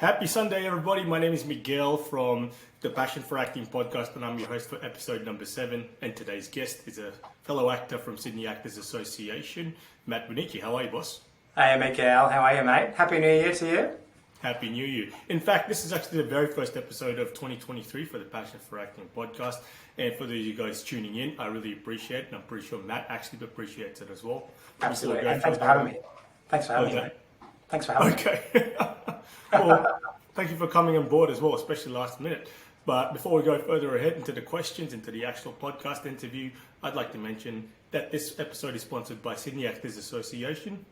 Happy Sunday, everybody. My name is Miguel from the Passion for Acting podcast, and I'm your host for episode number 7. And today's guest is a fellow actor from Sydney Actors Association, Matt Bonnici. How are you, boss? Hey, Miguel. How are you, mate? Happy New Year to you. Happy New Year. In fact, this is actually the very first episode of 2023 for the Passion for Acting podcast. And for those of you guys tuning in, I really appreciate it. And I'm pretty sure Matt actually appreciates it as well. Absolutely. And thanks for having me. Thanks for having me. Thanks for having me. Okay. Well, thank you for coming on board as well, especially last minute. But before we go further ahead into the questions, into the actual podcast interview, I'd like to mention that this episode is sponsored by Sydney Actors Association.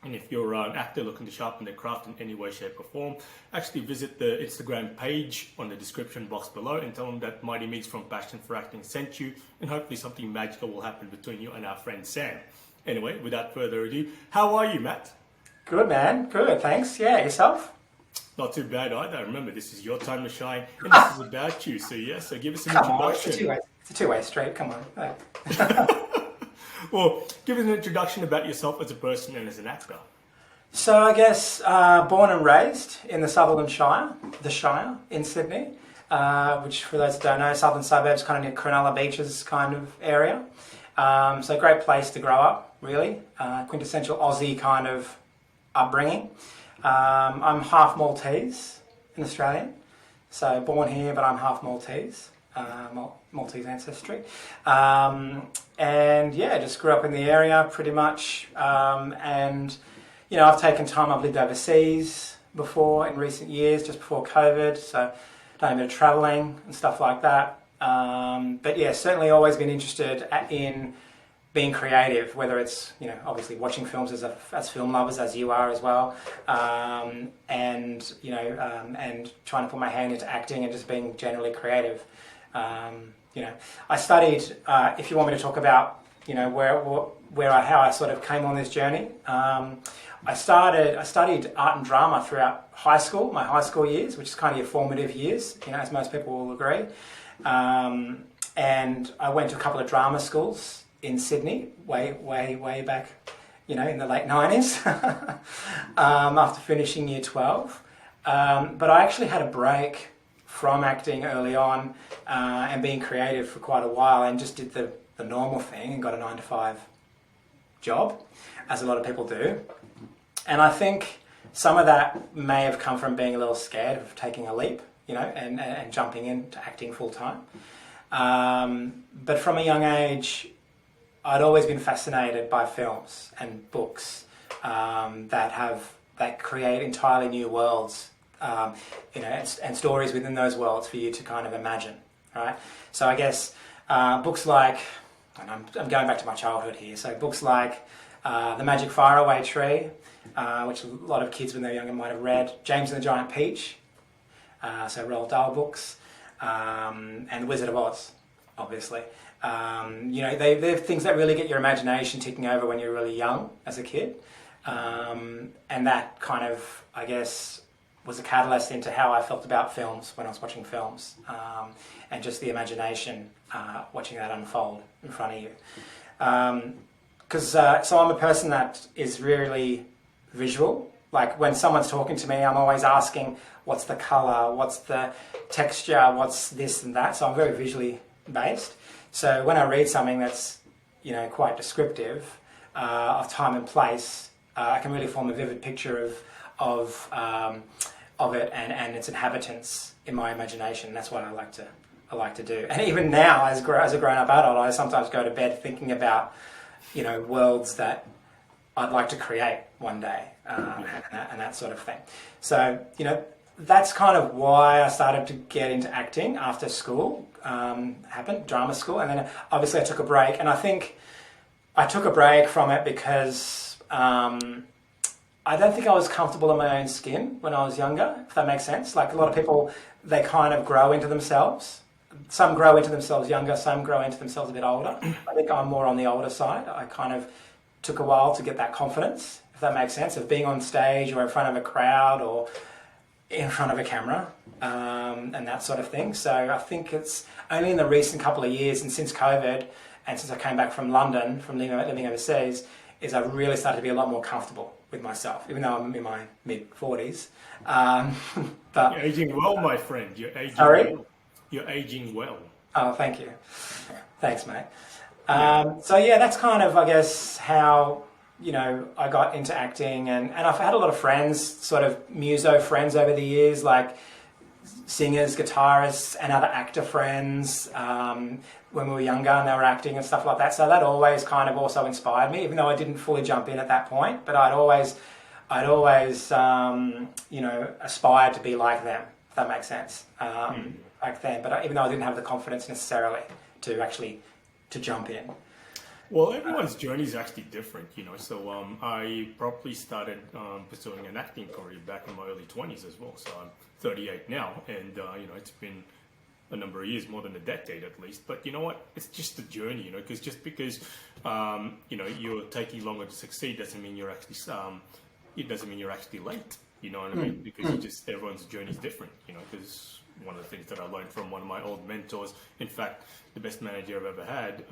And if you're an actor looking to sharpen their craft in any way, shape or form, actually visit the Instagram page on the description box below and tell them that Mighty Migs from Passion for Acting sent you, and hopefully something magical will happen between you and our friend Sam. Anyway, without further ado, how are you, Matt? Good, man. Good, thanks. Yeah, yourself? Not too bad either. Remember, this is your time to shine, and this is about you. So give us an introduction. It's a two-way street. Come on. Hey. Well, give us an introduction about yourself as a person and as an actor. So I guess born and raised in the Sutherland Shire, the Shire in Sydney, which for those that don't know, southern suburbs, kind of near Cronulla Beaches kind of area. So a great place to grow up, really. Quintessential Aussie kind of upbringing. I'm half Maltese in Australian, so born here, but I'm half Maltese, Maltese ancestry. And yeah, just grew up in the area pretty much. And, you know, I've taken time, I've lived overseas before in recent years, just before COVID, so done a bit of travelling and stuff like that. But yeah, certainly always been interested in being creative, whether it's, you know, obviously watching films as film lovers, as you are as well, and, you know, and trying to put my hand into acting and just being generally creative. You know, I studied, if you want me to talk about, you know, how I sort of came on this journey, I studied art and drama throughout high school, my high school years, which is kind of your formative years, you know, as most people will agree. And I went to a couple of drama schools in Sydney, way back, you know, in the late 90s, after finishing year 12. But I actually had a break from acting early on and being creative for quite a while, and just did the normal thing and got a 9-to-5 job, as a lot of people do. And I think some of that may have come from being a little scared of taking a leap, you know, and jumping into acting full time. But from a young age, I'd always been fascinated by films and books that create entirely new worlds, you know, and stories within those worlds for you to kind of imagine, right? So I guess books like, and I'm going back to my childhood here, so books like The Magic Faraway Tree, which a lot of kids when they're younger might have read, James and the Giant Peach, so Roald Dahl books, and The Wizard of Oz, obviously. You know, they're things that really get your imagination ticking over when you're really young as a kid. And that kind of, I guess, was a catalyst into how I felt about films when I was watching films. And just the imagination, watching that unfold in front of you. So I'm a person that is really visual. Like when someone's talking to me, I'm always asking, what's the colour, what's the texture, what's this and that. So I'm very visually based. So when I read something that's, you know, quite descriptive of time and place, I can really form a vivid picture of it and its inhabitants in my imagination. That's what I like to do. And even now, as a grown-up adult, I sometimes go to bed thinking about, you know, worlds that I'd like to create one day, and that sort of thing. So, you know, that's kind of why I started to get into acting after school happened, drama school, and then obviously I took a break. And I think I took a break from it because I don't think I was comfortable in my own skin when I was younger, if that makes sense. Like a lot of people, they kind of grow into themselves. Some grow into themselves younger, some grow into themselves a bit older. I think I'm more on the older side. I kind of took a while to get that confidence, if that makes sense, of being on stage or in front of a crowd or in front of a camera, and that sort of thing. So I think it's only in the recent couple of years, and since COVID, and since I came back from London, from living overseas, is I really started to be a lot more comfortable with myself, even though I'm in my mid-40s. But You're aging well, my friend. You're aging sorry? well. You're aging well. Oh, thank you. Thanks, mate. Yeah. So yeah, that's kind of, I guess, how, I got into acting, and I've had a lot of friends, sort of muso friends over the years, like singers, guitarists, and other actor friends when we were younger and they were acting and stuff like that. So that always kind of also inspired me, even though I didn't fully jump in at that point. But I'd always aspired to be like them, if that makes sense, back then. But even though I didn't have the confidence necessarily to jump in. Well, everyone's journey is actually different, So I probably started pursuing an acting career back in my early 20s as well. So I'm 38 now, and it's been a number of years, more than a decade at least. But you know what? It's just a journey, because just because you're taking longer to succeed doesn't mean you're actually it doesn't mean you're actually late. You know what I mean? Because everyone's journey is different. Because one of the things that I learned from one of my old mentors, in fact, the best manager I've ever had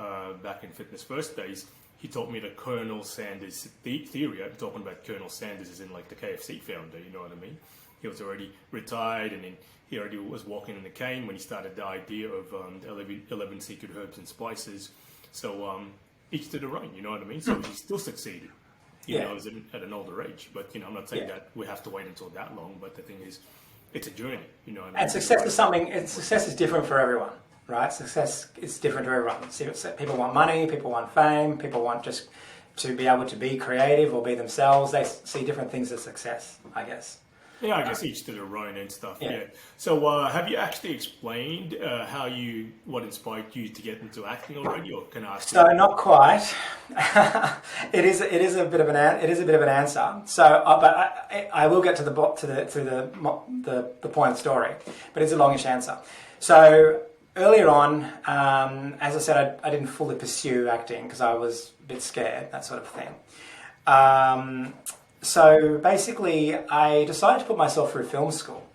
back in fitness first days, he taught me the Colonel Sanders theory. I'm talking about Colonel Sanders as in like the KFC founder, you know what I mean? He was already retired, and then he already was walking in a cane when he started the idea of the 11 secret herbs and spices. So each to their own, you know what I mean? So he still succeeded, you know, at an older age. But, I'm not saying that we have to wait until that long, but the thing is, it's a journey, you know what I mean? And success is different for everyone, right? Success is different for everyone. People want money, people want fame, people want just to be able to be creative or be themselves. They see different things as success, I guess. Yeah, I guess each to their own and stuff. Yeah. So, have you actually explained what inspired you to get into acting already, or can I ask? So, not quite. It is a bit of an answer. So, but I will get to the point of the story. But it's a longish answer. So earlier on, as I said, I didn't fully pursue acting because I was a bit scared, that sort of thing. So basically, I decided to put myself through film school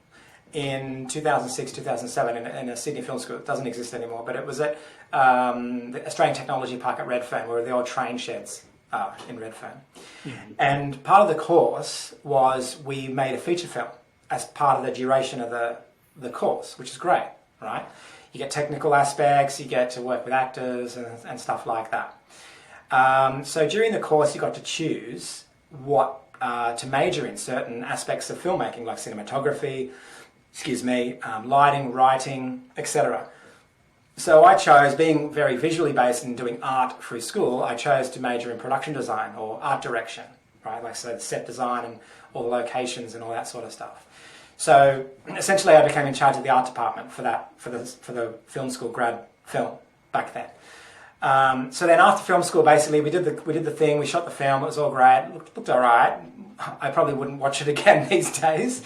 in 2006, 2007 in a Sydney film school. It doesn't exist anymore, but it was at the Australian Technology Park at Redfern, where the old train sheds are in Redfern. Mm-hmm. And part of the course was we made a feature film as part of the duration of the course, which is great, right? You get technical aspects, you get to work with actors and stuff like that. So during the course, you got to choose what to major in certain aspects of filmmaking, like cinematography, lighting, writing, etc. So I chose, being very visually based and doing art through school, I chose to major in production design or art direction, right? Like so set design and all the locations and all that sort of stuff. So essentially I became in charge of the art department for the film school grad film back then. So then after film school, basically we did the thing, we shot the film, it was all great, looked all right. I probably wouldn't watch it again these days,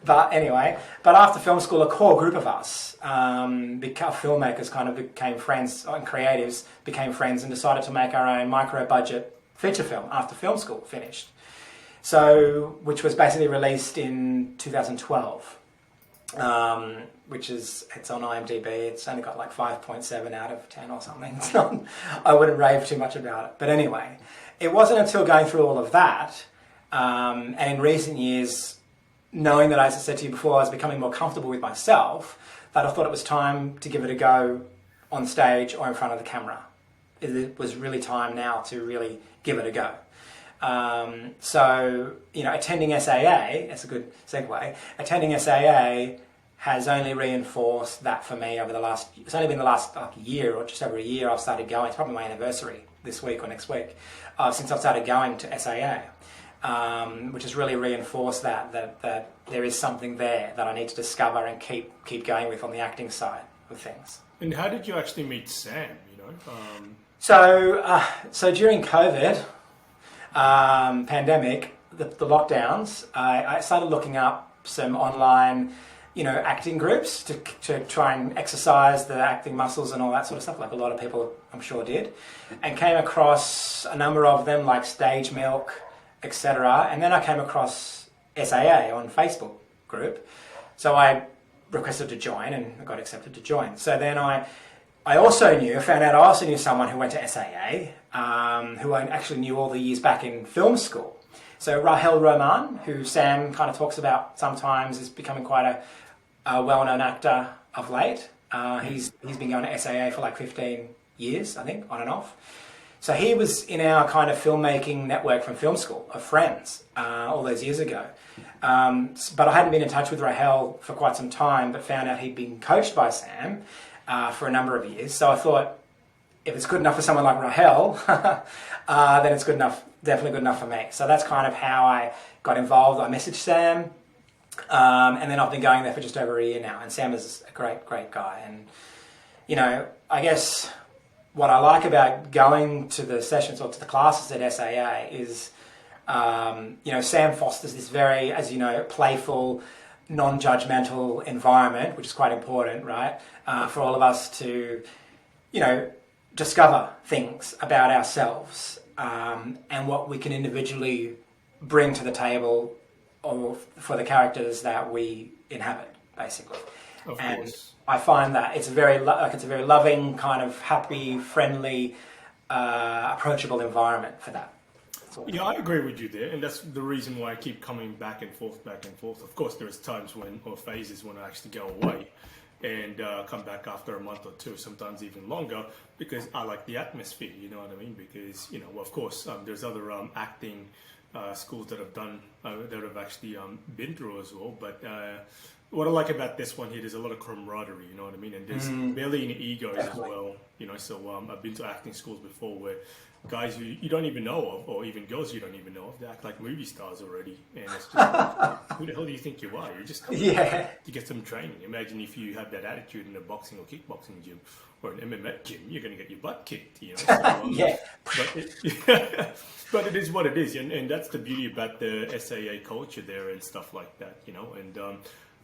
but anyway. But after film school, a core group of us, filmmakers, kind of became friends, and creatives became friends, and decided to make our own micro-budget feature film after film school finished. So, which was basically released in 2012. It's on IMDb. It's only got like 5.7 out of 10 or something. It's not, I wouldn't rave too much about it. But anyway, it wasn't until going through all of that, and in recent years, knowing that, as I said to you before, I was becoming more comfortable with myself, that I thought it was time to give it a go on stage or in front of the camera. It was really time now to really give it a go. So, attending SAA, that's a good segue, attending SAA has only reinforced that for me over it's only been the last year or just over a year I've started going. It's probably my anniversary this week or next week since I've started going to SAA, which has really reinforced that there is something there that I need to discover and keep going with on the acting side of things. And how did you actually meet Sam, So during COVID, pandemic, the lockdowns, I started looking up some online, acting groups to try and exercise the acting muscles and all that sort of stuff, like a lot of people I'm sure did, and came across a number of them like Stage Milk, etc. And then I came across SAA on Facebook group, so I requested to join and I got accepted to join. So then I also knew someone who went to SAA, who I actually knew all the years back in film school. So Rahel Roman, who Sam kind of talks about sometimes, is becoming quite a well-known actor of late. He's been going to SAA for like 15 years, I think, on and off. So he was in our kind of filmmaking network from film school of friends all those years ago. But I hadn't been in touch with Rahel for quite some time, but found out he'd been coached by Sam for a number of years. So I thought, if it's good enough for someone like Rahel, then it's good enough, definitely good enough for me. So that's kind of how I got involved. I messaged Sam, and then I've been going there for just over a year now. And Sam is a great, great guy. And, you know, I guess what I like about going to the sessions or to the classes at SAA is, you know, Sam fosters this very, as you know, playful, non-judgmental environment, which is quite important, right? For all of us to, you know, discover things about ourselves and what we can individually bring to the table or for the characters that we inhabit, basically. Of and course. I find that it's a very loving, kind of happy, friendly, approachable environment for that. Yeah, I agree with you there, and that's the reason why I keep coming back and forth, back and forth. Of course, there's times when, or phases when I actually go away and come back after a month or two, sometimes even longer, because I like the atmosphere, you know what I mean? Because, you know, well, of course, there's other acting schools that have done, that have actually been through as well, but what I like about this one here, there's a lot of camaraderie, you know what I mean? And there's barely any egos as well, you know, so I've been to acting schools before where guys who you don't even know of, or even girls you don't even know of, they act like movie stars already. And it's just like, who the hell do you think you are? You're just coming to get some training. Imagine if you have that attitude in a boxing or kickboxing gym or an MMA gym, you're going to get your butt kicked, you know? So, but it is what it is. And that's the beauty about the SAA culture there and stuff like that, you know? And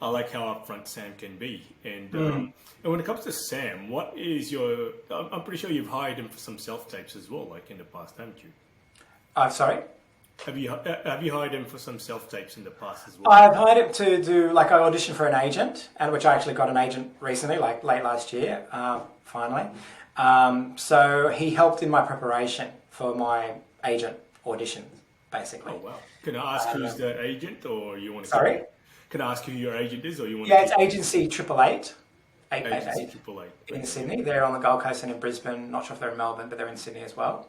I like how upfront Sam can be. And when it comes to Sam, what is your... I'm pretty sure you've hired him for some self-tapes as well, like in the past, haven't you? Sorry? Have you hired him for some self-tapes in the past as well? I've hired him to do, like, I auditioned for an agent, and which I actually got an agent recently, like late last year, finally. So he helped in my preparation for my agent auditions, basically. Oh, wow. Can I ask who's the agent, or you want to... Sorry? Can I ask who your agent is, or you want Yeah, to... it's Agency 888. Agency 888. In Sydney. They're on the Gold Coast and in Brisbane. Not sure if they're in Melbourne, but they're in Sydney as well.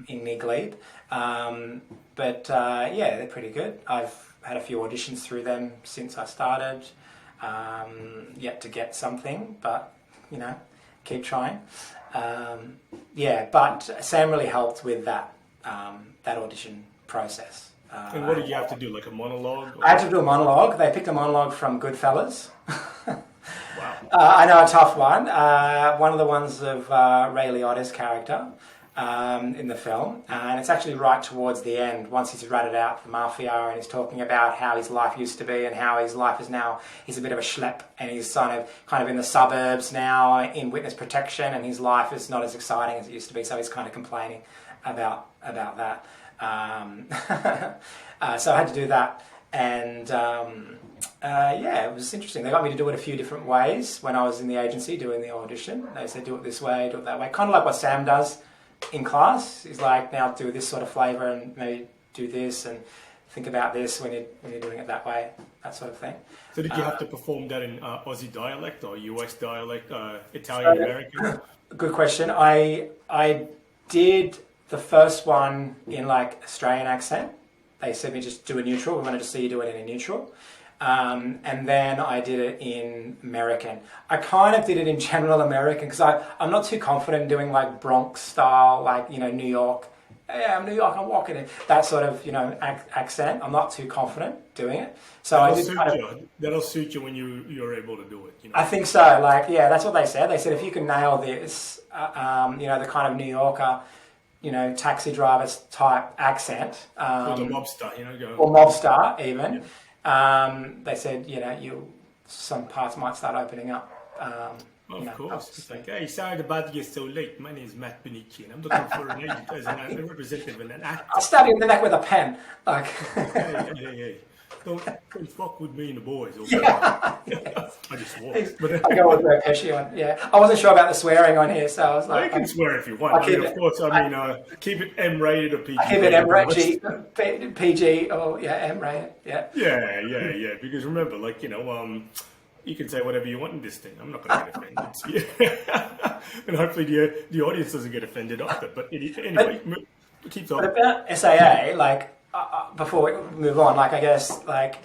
In near Glebe. But yeah, they're pretty good. I've had a few auditions through them since I started. Yet to get something, but, you know, keep trying. Yeah, but Sam really helped with that, that audition process. And what did you have to do, like a monologue? Or... I had to do a monologue. They picked a monologue from Goodfellas. Wow. I know, a tough one. One of the ones of Ray Liotta's character in the film. And it's actually right towards the end, once he's ratted out the mafia and he's talking about how his life used to be and how his life is now, he's a bit of a schlep and he's kind of in the suburbs now in witness protection and his life is not as exciting as it used to be. So he's kind of complaining about that. So I had to do that, and yeah, it was interesting. They got me to do it a few different ways when I was in the agency doing the audition. They said, do it this way, do it that way. Kind of like what Sam does in class. He's like, now do this sort of flavour and maybe do this and think about this when you're doing it that way, that sort of thing. So did you have to perform that in Aussie dialect or US dialect, Italian American? Good question. I did the first one in like Australian accent. They said me just do a neutral. We wanted to see you do it in a neutral. And then I did it in American. I kind of did it in general American because I'm not too confident in doing like Bronx style, like, you know, New York. Yeah, I'm New York, I'm walking in. That sort of, you know, accent. I'm not too confident doing it. So That'll suit you when you're able to do it. You know? I think so. Like, yeah, that's what they said. They said if you can nail this, you know, the kind of New Yorker, you know, taxi driver's type accent. Or the mobster, you know. Or mobster, even. Yeah. They said, you know, some parts might start opening up. Of course. It's like, hey, sorry about to get so late. My name is Matt Bonnici, and I'm looking for an agent as a representative and an actor. I'll stab you in the neck with a pen. Like, hey. don't fuck with me and the boys. Okay? Yeah. I just walked. But I go with Ray Pesci on. Yeah, I wasn't sure about the swearing on here, so I was well, you like, can swear if you want. I mean, of course, keep it M-rated or PG. I keep it PG, or yeah, M-rated. Yeah. Yeah. Because remember, like, you can say whatever you want in this thing. I'm not going to get offended. Yeah. And hopefully the audience doesn't get offended after. But anyway, keep talking. But about SAA, like, before we move on, like, I guess, like,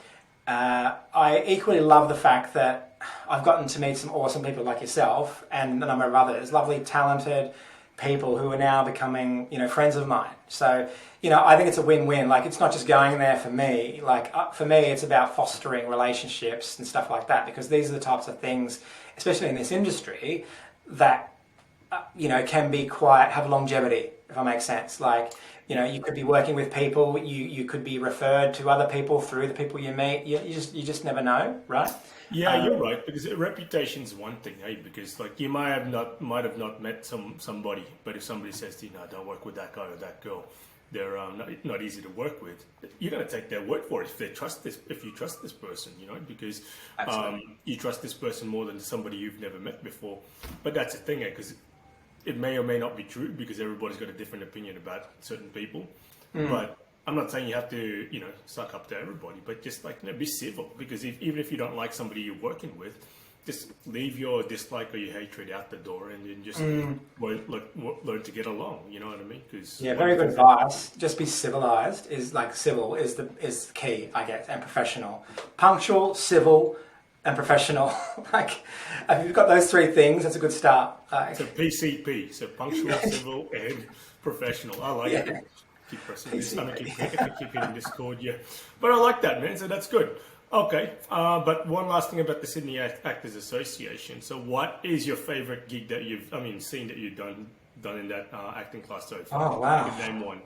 I equally love the fact that I've gotten to meet some awesome people like yourself and a number of others, lovely, talented people who are now becoming, friends of mine. So, I think it's a win-win. Like, it's not just going there for me. Like, for me, it's about fostering relationships and stuff like that, because these are the types of things, especially in this industry, that, can be have longevity, if that makes sense. Like, you could be working with people, you could be referred to other people through the people you meet. You just never know, right? Yeah, you're right, because reputation's one thing, eh? Because like you might have not met somebody, but if somebody says to you, "No, don't work with that guy or that girl," they're not easy to work with. You're going to take their word for it if you trust this person, because you trust this person more than somebody you've never met before. But that's the thing, because it may or may not be true, because everybody's got a different opinion about certain people. But I'm not saying you have to, suck up to everybody, but just like, be civil, because even if you don't like somebody you're working with, just leave your dislike or your hatred out the door and then just learn to get along. You know what I mean? Very good advice. Just be civilized civil is the key, I guess, and professional. Punctual, civil, and professional. Like, if you've got those three things, that's a good start. So PCP, so punctual, civil, and professional. I like it. Keep pressing this. I keep hitting Discord, yeah. But I like that, man. So that's good. Okay. But one last thing about the Sydney Actors Association. So, what is your favorite gig that scene that you've done in that acting class so far? Oh wow! You can name one.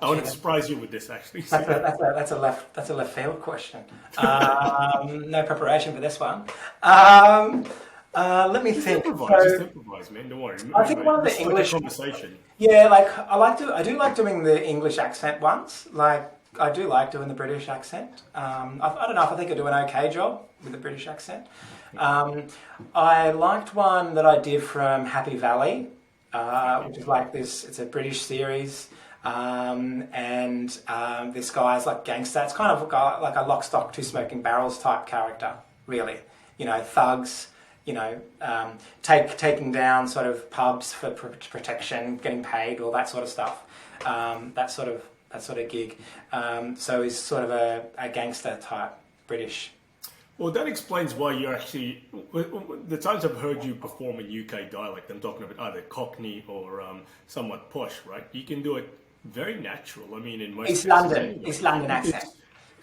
I want to surprise you with this, actually. That's a left field question. No preparation for this one. Let me think. Just improvise, man. Don't worry. I think one of the English conversation. Yeah, like I do like doing the English accent ones. Like, I do like doing the British accent. I don't know if I think I do an okay job with the British accent. I liked one that I did from Happy Valley, which is like this. It's a British series. This guy's like gangster. It's kind of like a Lock, Stock, Two Smoking Barrels type character, really. Thugs. Taking down sort of pubs for protection, getting paid, all that sort of stuff. That sort of gig. So he's sort of a gangster type British. Well, that explains why you're actually the times I've heard you perform in UK dialect. I'm talking about either Cockney or somewhat posh, right? You can do it very natural. I mean, in most East London accent.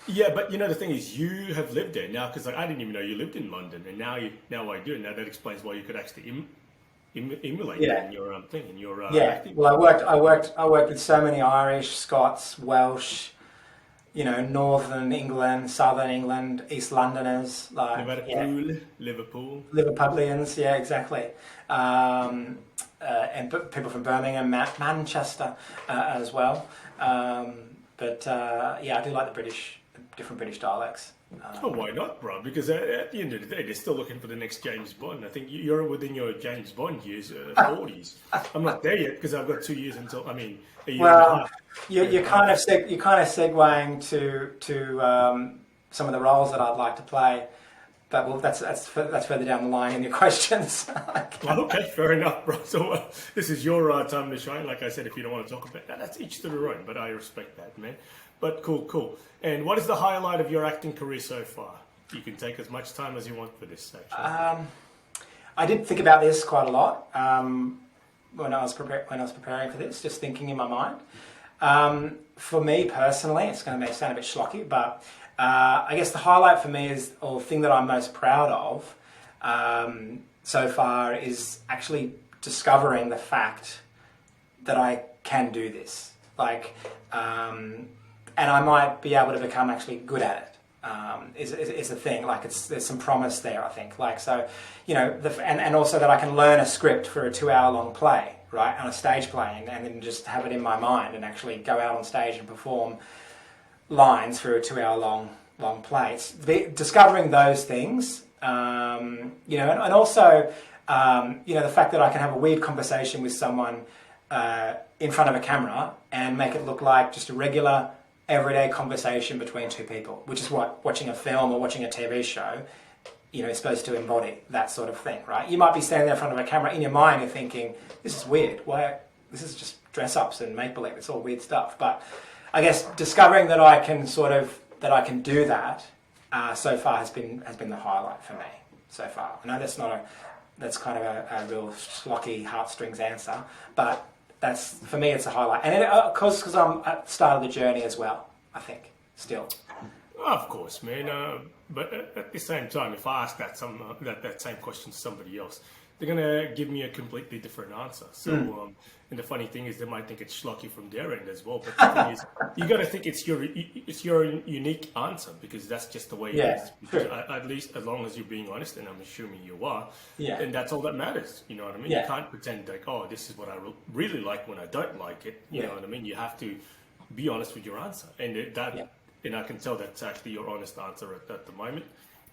Yeah, but the thing is, you have lived there now, because I didn't even know you lived in London, and now I do. Now that explains why you could actually emulate that in your thing, in your acting. Well, I worked with so many Irish, Scots, Welsh, Northern England, Southern England, East Londoners, Liverpool, Liverpudlians, yeah, exactly, and people from Birmingham, Manchester as well. I do like the different British dialects. Why not, bro? Because at the end of the day, they're still looking for the next James Bond. I think you're within your James Bond years, 40s. I'm not there yet, because I've got 2 years until. A year and a half. You're kind of segueing to some of the roles that I'd like to play. But that's further down the line in your questions. Well, okay, fair enough, bro. So this is your time to shine. Like I said, if you don't want to talk about that, that's each to their own. But I respect that, man. But cool. And what is the highlight of your acting career so far? You can take as much time as you want for this section. I did think about this quite a lot when I was preparing for this, just thinking in my mind. For me personally, it's going to sound a bit schlocky, but I guess the highlight for me or the thing that I'm most proud of so far is actually discovering the fact that I can do this. And I might be able to become actually good at it. Is the thing. Like, there's some promise there, I think. And also that I can learn a script for a 2-hour-long play, right, on a stage play, and then just have it in my mind and actually go out on stage and perform lines for a 2-hour-long long plates. Discovering those things, you know, and also, you know, the fact that I can have a weird conversation with someone in front of a camera and make it look like just a regular, everyday conversation between two people, which is what watching a film or watching a TV show, you know, is supposed to embody, that sort of thing, right? You might be standing there in front of a camera, in your mind you're thinking, this is weird, why, this is just dress-ups and make-believe, it's all weird stuff. But I guess discovering that I can do that so far has been the highlight for me so far. I know that's kind of a real schlocky heartstrings answer, but that's, for me, it's a highlight. And because I'm at the start of the journey as well, I think, still. Of course, man. But at the same time, if I ask that same question to somebody else, they're gonna give me a completely different answer. So, and the funny thing is, they might think it's schlocky from their end as well. But the thing is, you got to think it's your unique answer, because that's just the way it is. Because at least as long as you're being honest, and I'm assuming you are, and that's all that matters. You know what I mean? You can't pretend like, oh, this is what I really like when I don't like it. You know what I mean? You have to be honest with your answer, and and I can tell that's actually your honest answer at the moment.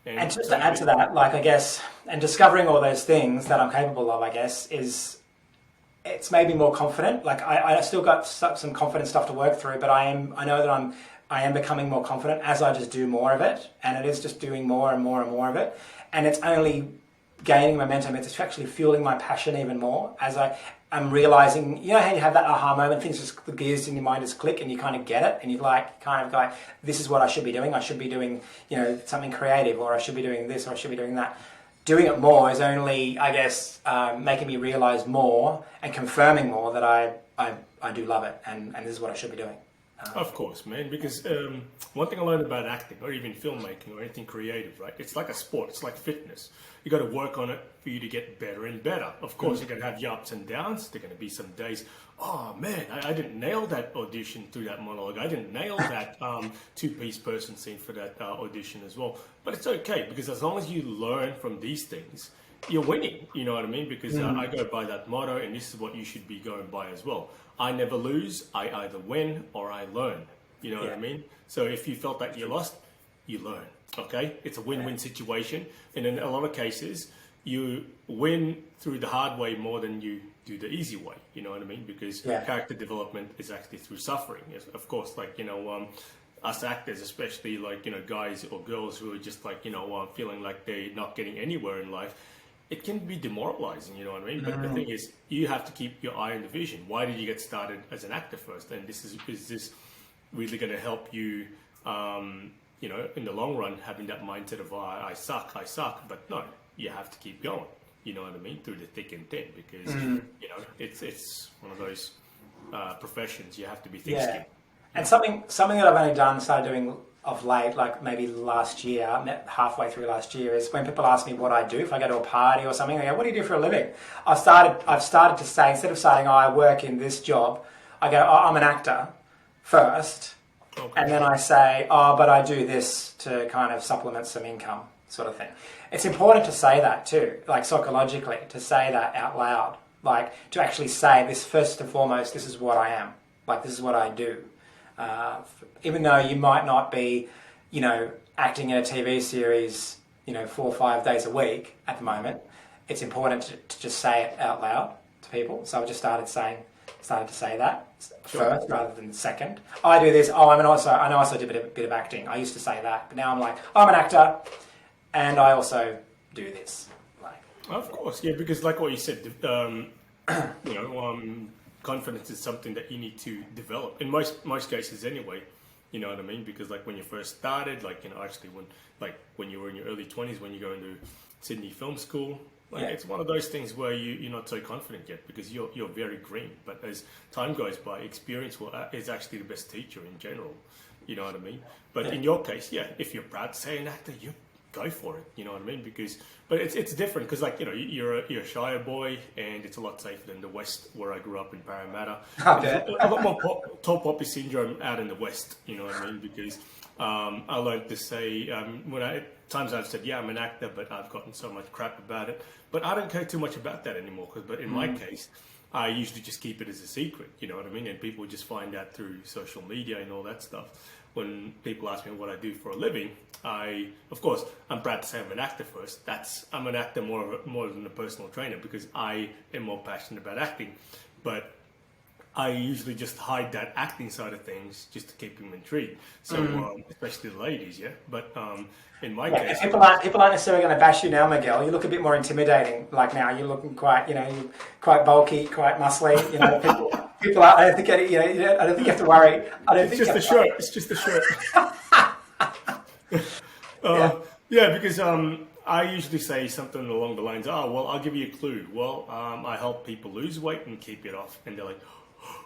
And just to add to that, like, I guess, and discovering all those things that I'm capable of, I guess, it's made me more confident. Like, I still got some confident stuff to work through, but I know that I am becoming more confident as I just do more of it, and it is just doing more and more and more of it, and it's only gaining momentum. It's actually fueling my passion even more as I'm realizing, you know how you have that aha moment, things just, the gears in your mind just click and you kind of get it, and you kind of go, this is what I should be doing. I should be doing, you know, something creative, or I should be doing this, or I should be doing that. Doing it more is only, I guess, making me realize more and confirming more that I do love it, and this is what I should be doing. Of course, man, because one thing I learned about acting, or even filmmaking, or anything creative, right? It's like a sport. It's like fitness. You got to work on it for you to get better and better. Of course, you're going to have your ups and downs. There are going to be some days, oh man, I didn't nail that audition through that monologue. I didn't nail that two-piece person scene for that audition as well. But it's okay, because as long as you learn from these things, you're winning. You know what I mean? Because I go by that motto, and this is what you should be going by as well. I never lose. I either win or I learn. You know what I mean? So if you felt that you lost, you learn. Okay? It's a win-win situation. And in a lot of cases, you win through the hard way more than you do the easy way. You know what I mean? Because character development is actually through suffering. Of course, like, you know, us actors, especially like, you know, guys or girls who are just like, you know, feeling like they're not getting anywhere in life, it can be demoralizing, you know what I mean? But the thing is, you have to keep your eye on the vision. Why did you get started as an actor first? And is this really going to help you, you know, in the long run, having that mindset of, oh, I suck. But no, you have to keep going, you know what I mean? Through the thick and thin, because, you know, it's one of those professions. You have to be thick-skinned. And something that I've started doing of late, like maybe last year, halfway through last year, is when people ask me what I do, if I go to a party or something, they go, what do you do for a living? I've started to say, instead of saying, oh, I work in this job, I go, oh, I'm an actor first. Okay. And then I say, oh, but I do this to kind of supplement some income, sort of thing. It's important to say that too, like psychologically, to say that out loud, like to actually say this first and foremost, this is what I am, like this is what I do. Even though you might not be, you know, acting in a TV series, you know, 4 or 5 days a week at the moment, it's important to just say it out loud to people. So I just started to say that first rather than second. I do this. Oh, I know I also do a bit of acting. I used to say that, but now I'm like, I'm an actor, and I also do this. Like, of course, yeah, because like what you said, you know, confidence is something that you need to develop in most cases anyway. You know what I mean? Because like when you first started, like, you know, actually when you were in your early 20s, when you go into Sydney Film School, like it's one of those things where you're not so confident yet, because you're very green. But as time goes by, experience is actually the best teacher in general. You know what I mean? But in your case, if you're proud to say an actor, you go for it. You know what I mean? But it's different, because like, you know, you're a shyer boy, and it's a lot safer than the West, where I grew up in Parramatta. Okay. A lot more tall poppy syndrome out in the West. You know what I mean? Because I learned to say times I've said, I'm an actor, but I've gotten so much crap about it. But I don't care too much about that anymore. But in my case, I usually just keep it as a secret. You know what I mean? And people just find out through social media and all that stuff. when people ask me what I do for a living, of course, I'm proud to say I'm an actor first. I'm an actor more than a personal trainer because I am more passionate about acting. But I usually just hide that acting side of things just to keep them intrigued. So, especially the ladies, yeah. But in my case, people aren't necessarily going to bash you now, Miguel. You look a bit more intimidating. Like now, you're looking quite, you're quite bulky, quite muscly. People are. I don't think I don't think you have to worry. It's just the shirt. It's just the shirt. Yeah, because I usually say something along the lines, oh, well, I'll give you a clue. Well, I help people lose weight and keep it off. And they're like,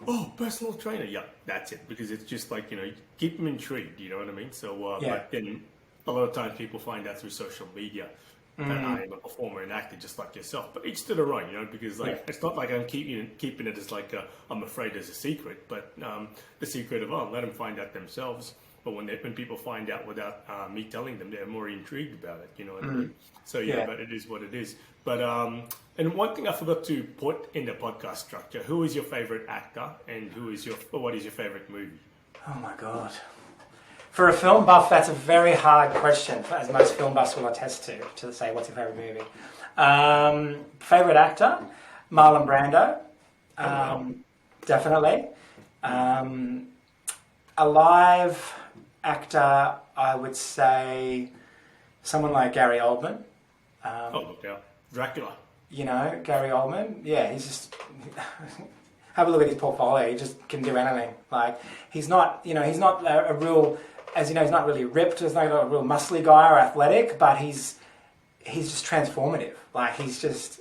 oh, personal trainer. Yeah, that's it. Because it's just like, keep them intrigued, you know what I mean? So, but then a lot of times people find out through social media that I am a performer and actor just like yourself. But each to their own, because it's not like I'm keeping it as like I'm afraid there's a secret. But the secret of, let them find out themselves. But when people find out without me telling them, they're more intrigued about it. You know what I mean? So but it is what it is. But and one thing I forgot to put in the podcast structure: who is your favorite actor, and what is your favorite movie? Oh my god! For a film buff, that's a very hard question, as most film buffs will attest to say what's your favorite movie. Favorite actor: Marlon Brando, definitely. Alive actor, I would say someone like Gary Oldman. Look out, Dracula. Gary Oldman. Yeah, he's just have a look at his portfolio. He just can do anything. Like he's not a real, as you know, he's not really ripped. He's not a real muscly guy or athletic, but he's just transformative. Like he's just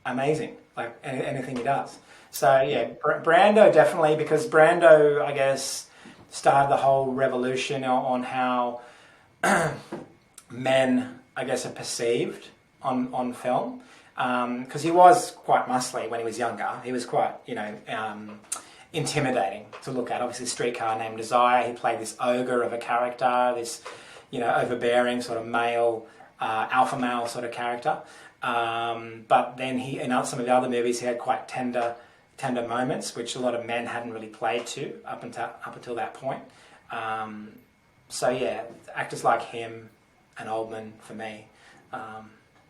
amazing. Like anything he does. So yeah, Brando definitely, because Brando, I guess, started the whole revolution on how men, I guess, are perceived on film. Because he was quite muscly when he was younger. He was quite, intimidating to look at. Obviously, Streetcar Named Desire, he played this ogre of a character, this, overbearing sort of male, alpha male sort of character. But then in some of the other movies, he had quite tender moments, which a lot of men hadn't really played to up until that point. Actors like him and Oldman for me.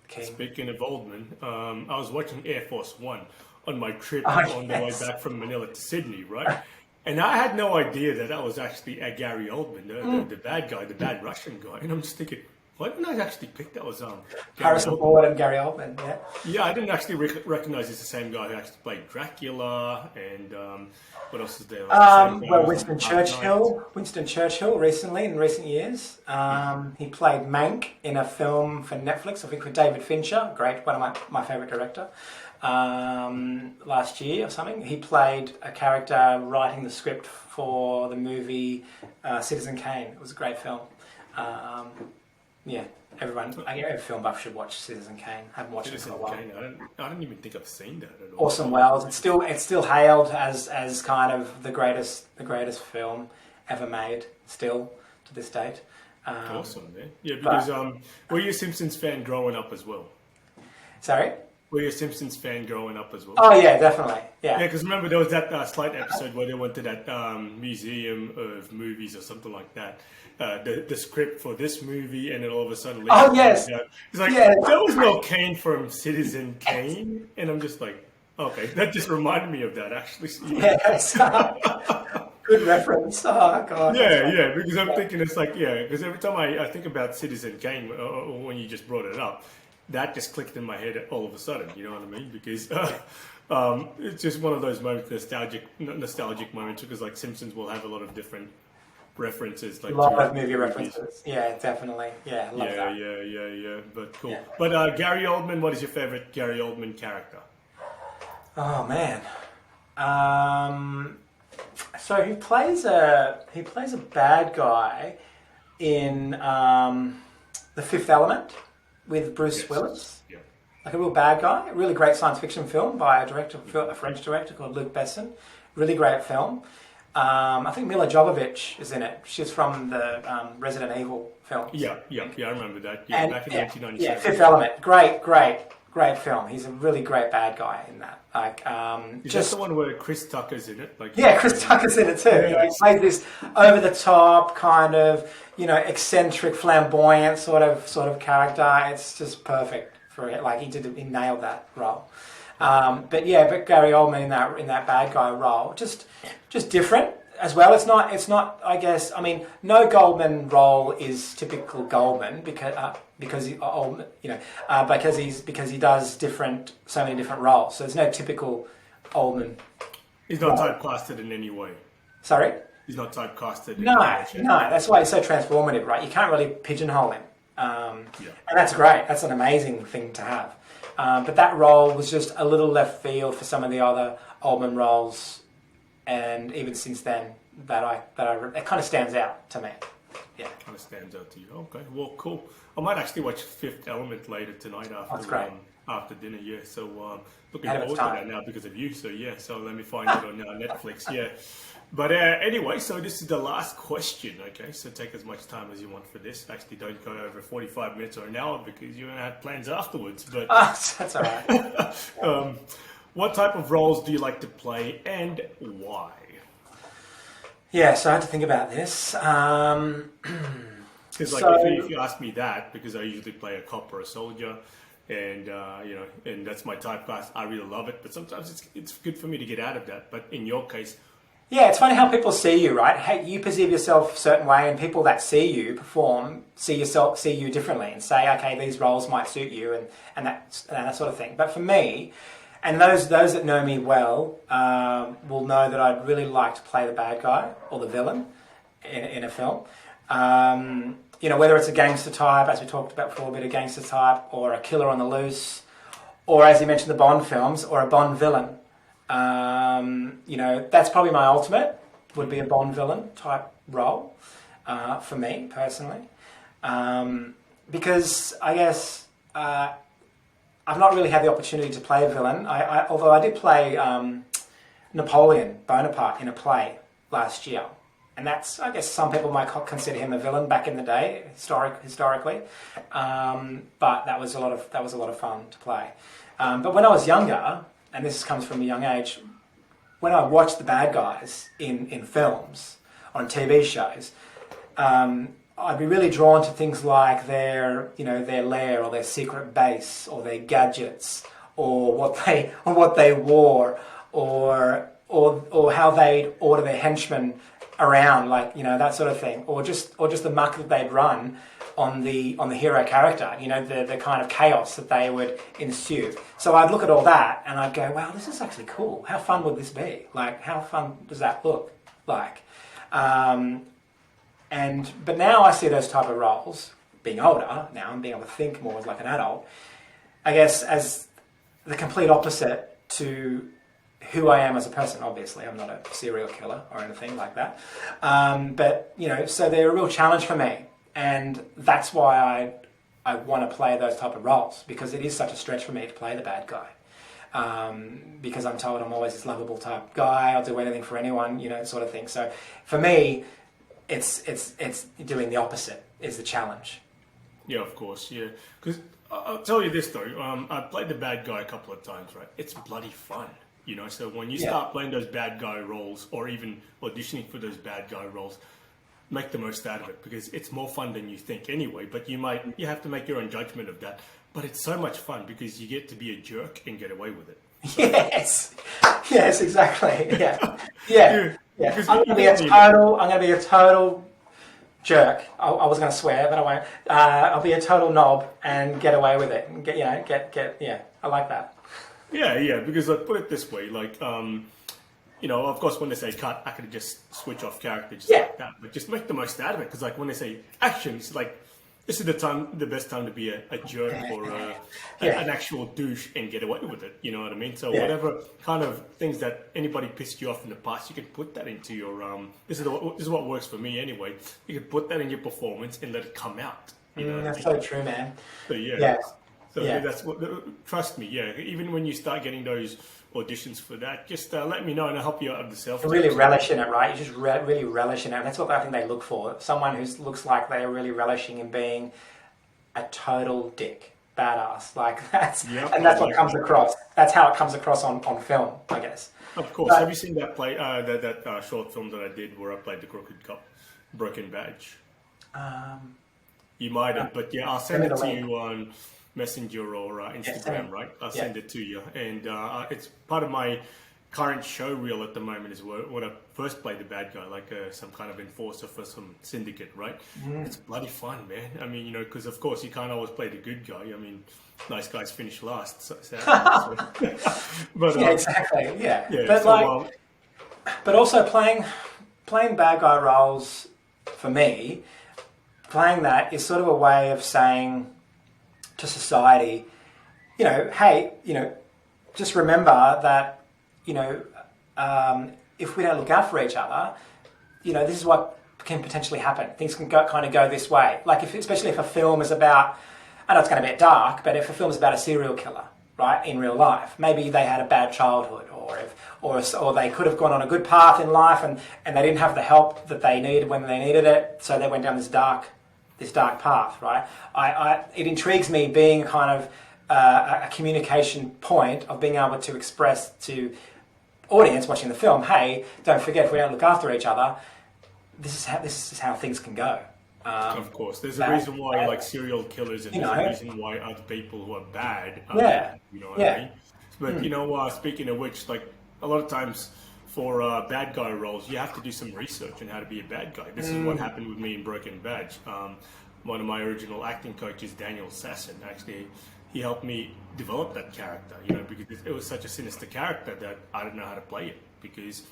King. Speaking of Oldman, I was watching Air Force One on my trip on the way back from Manila to Sydney, right? And I had no idea that was actually Gary Oldman, the bad guy, the bad Russian guy. And I'm just thinking, why didn't I actually pick that was Harrison Ford and Gary Oldman, yeah. Yeah, I didn't actually recognize it's the same guy who actually played Dracula and what else is there? Winston Churchill recently, in recent years. He played Mank in a film for Netflix, I think for David Fincher, one of my favourite director, last year or something. He played a character writing the script for the movie Citizen Kane. It was a great film. Every film buff should watch Citizen Kane. I haven't watched it for a while. I don't even think I've seen that at all. Orson Welles. It's still hailed as kind of the greatest film ever made. Still to this date. Awesome, man. Yeah, because were you a Simpsons fan growing up as well? Sorry. Were you a Simpsons fan growing up as well? Oh yeah, definitely. Yeah. Yeah, because remember there was that slight episode where they went to that museum of movies or something like that. The script for this movie, and then all of a sudden, oh yes, it's like there was no Kane from Citizen Kane, and I'm just like, okay, that just reminded me of that actually. Yes. Good reference. Oh god. Yeah, because I'm thinking it's like because every time I think about Citizen Kane, when you just brought it up, that just clicked in my head all of a sudden. You know what I mean? Because it's just one of those moments, nostalgic moments, because like Simpsons will have a lot of references, like a lot of movie references. Yeah, definitely. Yeah, love that. Yeah. But cool. Yeah. But Gary Oldman, what is your favorite Gary Oldman character? Oh man. So he plays a bad guy in The Fifth Element with Bruce Willis. Yeah. Like a real bad guy. A really great science fiction film by a French director called Luc Besson. Really great film. I think Mila Jovovich is in it. She's from the Resident Evil films. Yeah, I remember that. Yeah, back in 1997. Yeah, Fifth Element. Great Great film. He's a really great bad guy in that. Like, Is just that the one where Chris Tucker's in it? Like, yeah, Chris Tucker's in it too. Yeah. You know, he plays this over the top kind of, you know, eccentric, flamboyant sort of character. It's just perfect for it. Like he nailed that role. But Gary Oldman in that bad guy role, just different as well. It's not. I guess. I mean, no Goldman role is typical Goldman because he does so many different roles. So there's no typical Oldman. He's not typecasted in any way. Sorry. He's not typecasted. No. That's why he's so transformative, right? You can't really pigeonhole him, and that's great. That's an amazing thing to have. But that role was just a little left field for some of the other Oldman roles, and even since then, it kind of stands out to me. Yeah, kind of stands out to you. Okay, well, cool. I might actually watch Fifth Element later tonight after dinner. Yeah, so looking forward to that now because of you. So yeah, so let me find it on Netflix. Yeah. But anyway, so this is the last question, okay? So take as much time as you want for this. Actually, don't go over 45 minutes or an hour because you're going to have plans afterwards. But that's all right. What type of roles do you like to play and why? Yeah, so I had to think about this. Because if you ask me that, because I usually play a cop or a soldier, and and that's my typecast, I really love it. But sometimes it's good for me to get out of that. But in your case, yeah, it's funny how people see you, right? Hey, you perceive yourself a certain way, and people that see you perform see you differently, and say, okay, these roles might suit you, and that sort of thing. But for me, and those that know me well will know that I'd really like to play the bad guy or the villain in a film. Whether it's a gangster type, as we talked about before, a bit of gangster type, or a killer on the loose, or as you mentioned, the Bond films, or a Bond villain. That's probably my ultimate, would be a Bond villain type role for me personally. Because I guess I've not really had the opportunity to play a villain. Although I did play Napoleon Bonaparte in a play last year. And that's, I guess some people might consider him a villain back in the day, historically. But that was a lot of fun to play. But when I was younger, and this comes from a young age, when I watched the bad guys in films, on TV shows, I'd be really drawn to things like their lair or their secret base or their gadgets or what they wore or how they'd order their henchmen around, that sort of thing, or just the muck that they'd run on the hero character, the kind of chaos that they would ensue. So I'd look at all that and I'd go, wow, this is actually cool. How fun would this be? Like, how fun does that look like? But now I see those type of roles, being older now and being able to think more as like an adult, I guess as the complete opposite to who I am as a person. Obviously, I'm not a serial killer or anything like that. So they're a real challenge for me. And that's why I want to play those type of roles, because it is such a stretch for me to play the bad guy. Because I'm told I'm always this lovable type guy, I'll do anything for anyone, sort of thing. So for me, it's doing the opposite is the challenge. Yeah, of course, yeah. Because I'll tell you this though, I've played the bad guy a couple of times, right? It's bloody fun. So when you start playing those bad guy roles or even auditioning for those bad guy roles, make the most out of it because it's more fun than you think anyway, but you have to make your own judgment of that. But it's so much fun because you get to be a jerk and get away with it. Yes, exactly. Yeah. I'm gonna be a total jerk. I was gonna swear, but I won't. I'll be a total knob and get away with it. And I like that. Yeah, because put it this way, of course, when they say cut, I could just switch off character just like that. But just make the most out of it, because when they say action, it's like this is the best time to be a jerk or an actual douche and get away with it. You know what I mean? So whatever kind of things that anybody pissed you off in the past, you can put that into your. This is what works for me anyway. You can put that in your performance and let it come out. That's so true, man. So that's what. Trust me, even when you start getting those auditions for that, just let me know and I'll help you out of the self. Really relish in it, right? You just really relish in it. That's what I think they look for. Someone who looks like they are really relishing in being a total dick. badass. Like Yep, and I that's what like comes that. across. That's how it comes across on film, I guess. Of course. Have But you seen that short film that I did where I played the Crooked Cop, Broken Badge? um, You might have, but yeah, I'll send send me it the to link. you on Messenger or Yeah, send Instagram, me. right? I'll Yeah. send it to you, and it's part of my current show reel at the moment. Is when I first played the bad guy, like some kind of enforcer for some syndicate, right? It's bloody fun, man. I mean, because of course you can't always play the good guy. I mean, nice guys finish last, sadly. So. But Yeah, exactly. Yeah, yeah, but so like, but also playing bad guy roles for me, playing that is sort of a way of saying to society, hey, just remember that, you know, if we don't look out for each other, this is what can potentially happen. Things can kind of go this way. Like, especially if a film is about, I know it's going to be a bit dark, but if a film is about a serial killer, right, in real life, maybe they had a bad childhood, or they could have gone on a good path in life and they didn't have the help that they needed when they needed it, so they went down this dark path, right? It intrigues me being kind of a communication point of being able to express to audience watching the film, hey, don't forget, if we don't look after each other, this is how things can go. of course, there's a reason why like serial killers, and you there's a know, reason why other people who are bad are yeah, bad. You know what I yeah, mean? But speaking of which, like a lot of times for bad guy roles, you have to do some research on how to be a bad guy. This is what happened with me in Broken Badge. One of my original acting coaches, Daniel Sasson, actually, he helped me develop that character. Because it was such a sinister character that I didn't know how to play it, because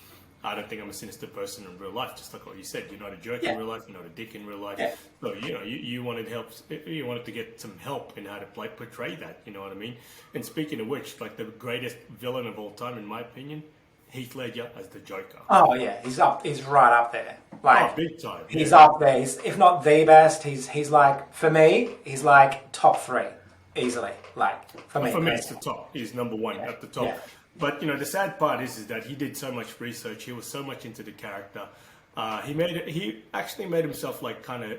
I don't think I'm a sinister person in real life. Just like what you said, you're not a jerk in real life, you're not a dick in real life. yeah, So you wanted help. You wanted to get some help in how to portray that. You know what I mean? And speaking of which, like the greatest villain of all time, in my opinion, Heath Ledger as the Joker. Oh yeah, he's right up there. Oh, Like, big time. he's Yeah. up there. He's, if not the best, he's like, for me, he's like top 3 easily. Like for me, For me, it's the personally. top. He's number one at the top. Yeah. But the sad part is that he did so much research. He was so much into the character. He actually made himself like kind of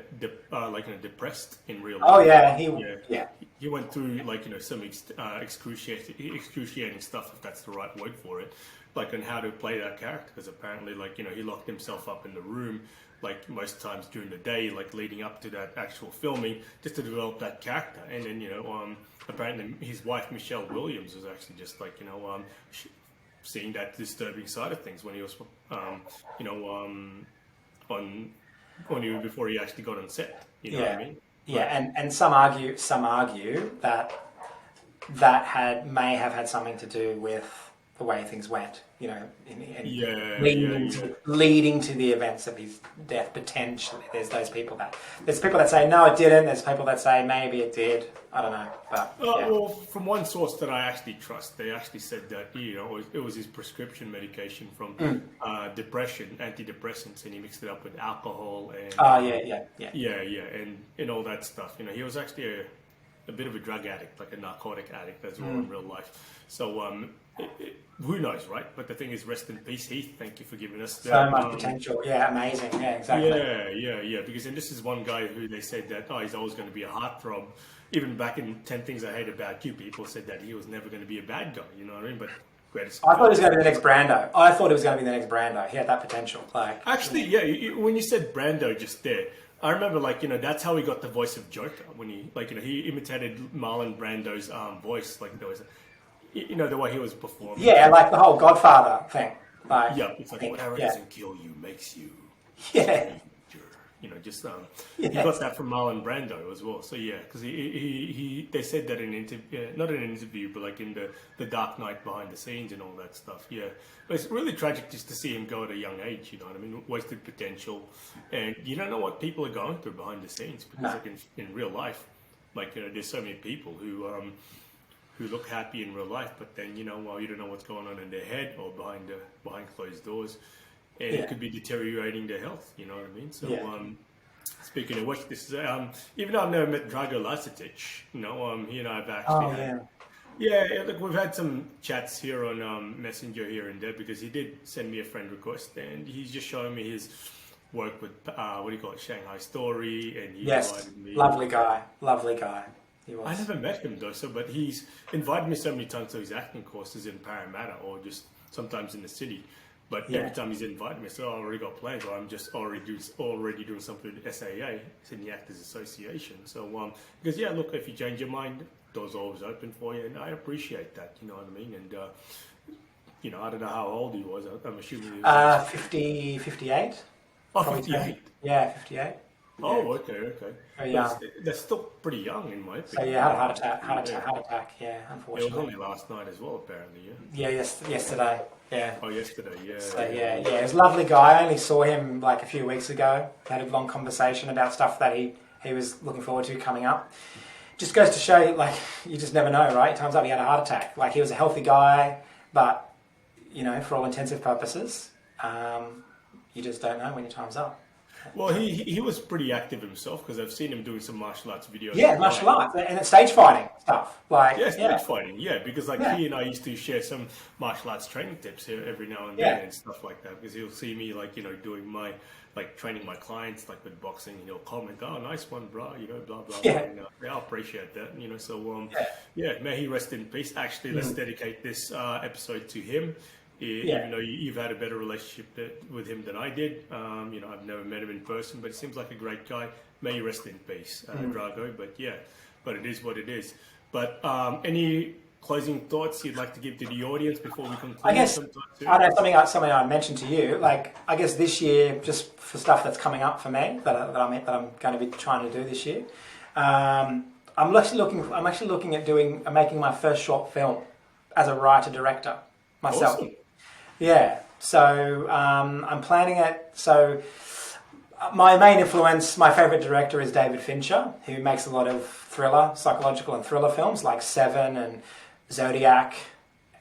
depressed in real life. Oh yeah, Yeah. He went through like some excruciating stuff, if that's the right word for it, like on how to play that character. Because apparently, like he locked himself up in the room, like most times during the day, like leading up to that actual filming, just to develop that character. And then apparently his wife Michelle Williams was actually just like seeing that disturbing side of things when he was on before he actually got on set. You know what I mean? Yeah, and some argue that may have had something to do with the way things went, leading to the events of his death potentially. There's people that say no, it didn't. There's people that say maybe it did. I don't know, but Well, from one source that I actually trust, they actually said that it was his prescription medication from depression, antidepressants, and he mixed it up with alcohol and and all that stuff. He was actually a bit of a drug addict, like a narcotic addict as well in real life. So who knows, right? But the thing is, rest in peace, Heath. Thank you for giving us that. So much potential. Yeah, amazing. Yeah, exactly. Yeah. Because this is one guy who they said that he's always going to be a heartthrob. Even back in 10 Things I Hate About You, people said that he was never going to be a bad guy. You know what I mean? But greatest. I thought he was going to be the next Brando. I thought he was going to be the next Brando. He had that potential. Like, actually, yeah. When you said Brando just there, I remember that's how he got the voice of Joker when he imitated Marlon Brando's voice. Like there was, the way he was performing. yeah, like the whole Godfather thing. Like, Yeah, it's like whatever doesn't kill you makes you. Yeah. He got that from Marlon Brando as well. So yeah, because they said that in an interview, not in an interview, but like in the Dark Knight behind the scenes and all that stuff. Yeah, but it's really tragic just to see him go at a young age. You know what I mean? Wasted potential, and you don't know what people are going through behind the scenes because like in real life, like there's so many people who look happy in real life, but then you don't know what's going on in their head or behind closed doors. And it could be deteriorating their health, you know what I mean? So, speaking of which, this is, even though I've never met Drago Lacetic, he and I have actually look, we've had some chats here on Messenger here and there because he did send me a friend request and he's just showing me his work with, Shanghai Story, and he invited me. lovely guy. He was. I never met him though, but he's invited me so many times to his acting courses in Parramatta or just sometimes in the city. But every time he's invited me, so I already got plans, or I'm just already doing something with SAA, Sydney Actors Association. So because look, if you change your mind, doors are always open for you, and I appreciate that. You know what I mean? And I don't know how old he was. I'm assuming he was 58. Oh, 58. Yeah, 58. Oh, okay. Very young. That's still pretty young in my opinion. So yeah, had a heart attack. Yeah, unfortunately. It was only last night as well, apparently. Yeah. Yesterday. Yeah. Oh, yesterday. Yeah. So yeah, he's a lovely guy. I only saw him like a few weeks ago. Had a long conversation about stuff that he was looking forward to coming up. Just goes to show, like, you just never know, right? Times up, he had a heart attack. Like, he was a healthy guy, but for all intensive purposes, you just don't know when your time's up. Well, he was pretty active himself because I've seen him doing some martial arts videos. Yeah, martial arts and stage fighting stuff. Stage fighting. Yeah, because he and I used to share some martial arts training tips here every now and then and stuff like that. Because he'll see me doing my training my clients with boxing. And he'll comment, "Oh, nice one, bro." Blah blah. Yeah. And, I appreciate that. So may he rest in peace. Actually, let's dedicate this episode to him. Even though you've had a better relationship with him than I did. I've never met him in person, but he seems like a great guy. May you rest in peace, Drago. But it is what it is. But any closing thoughts you'd like to give to the audience before we conclude? I guess, I know something I mentioned to you, I guess this year, just for stuff that's coming up for me, that I'm going to be trying to do this year, I'm actually looking at making my first short film as a writer-director myself. Awesome. Yeah, so I'm planning it. So my main influence, my favourite director is David Fincher, who makes a lot of psychological and thriller films like Seven and Zodiac,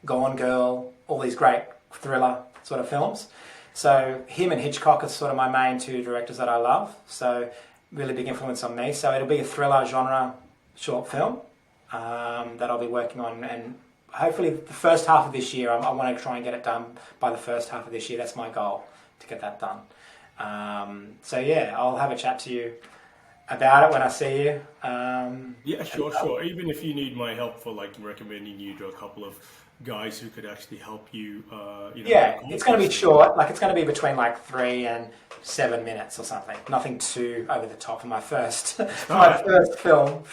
Gone Girl, all these great thriller sort of films. So him and Hitchcock are sort of my main two directors that I love. So really big influence on me. So it'll be a thriller genre short film that I'll be working on, and hopefully the first half of this year, I want to try and get it done by the first half of this year. That's my goal, to get that done. I'll have a chat to you about it when I see you. Sure. Even if you need my help for recommending you to a couple of guys who could actually help you. It's going to be short. It's going to be between 3 and 7 minutes or something. Nothing too over the top for my first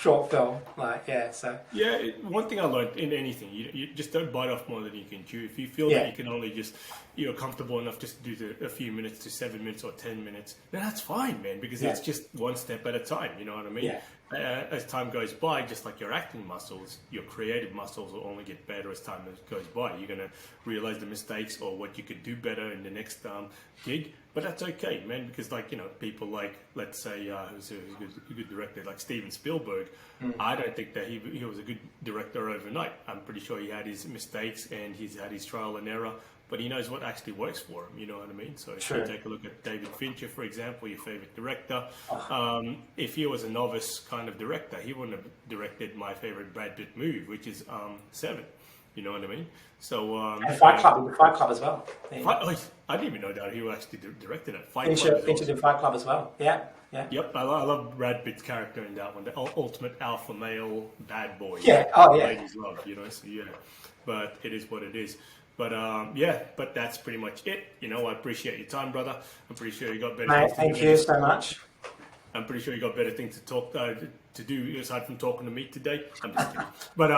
short film. One thing I learned in anything, you just don't bite off more than you can chew. If you feel that you can only just comfortable enough just to do a few minutes to 7 minutes or 10 minutes, then that's fine, man. Because it's just one step at a time. You know what I mean? Yeah. As time goes by, just like your acting muscles, your creative muscles will only get better as time goes by. You're going to realize the mistakes or what you could do better in the next gig. But that's okay, man, because people let's say, who's a good director, like Steven Spielberg, I don't think that he was a good director overnight. I'm pretty sure he had his mistakes and he's had his trial and error, but he knows what actually works for him, you know what I mean? So if you take a look at David Fincher, for example, your favorite director, if he was a novice kind of director, he wouldn't have directed my favorite Brad Pitt movie, which is Seven. You know what I mean? So and Fight Club as well. I didn't even know that he actually directed it. Fincher did Fight Club as well. Yeah. Yep, I love Brad Pitt's character in that one, the ultimate alpha male bad boy. Yeah. Oh yeah. Ladies love, So but it is what it is. But but that's pretty much it. I appreciate your time, brother. I'm pretty sure you got better. Mate, thank you so much. I'm pretty sure you got better things to talk to do aside from talking to me today. I'm just kidding. But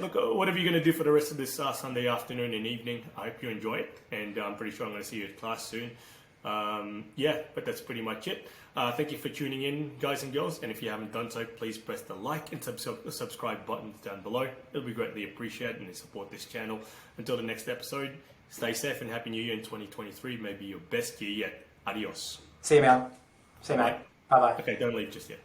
look, whatever you're going to do for the rest of this Sunday afternoon and evening, I hope you enjoy it. And I'm pretty sure I'm going to see you at class soon. But that's pretty much it. Thank you for tuning in, guys and girls. And if you haven't done so, please press the like and subscribe buttons down below. It'll be greatly appreciated and support this channel. Until the next episode, stay safe and Happy New Year in 2023. Maybe your best year yet. Adios. See you, man. See you, mate. Bye-bye. Okay, don't leave just yet.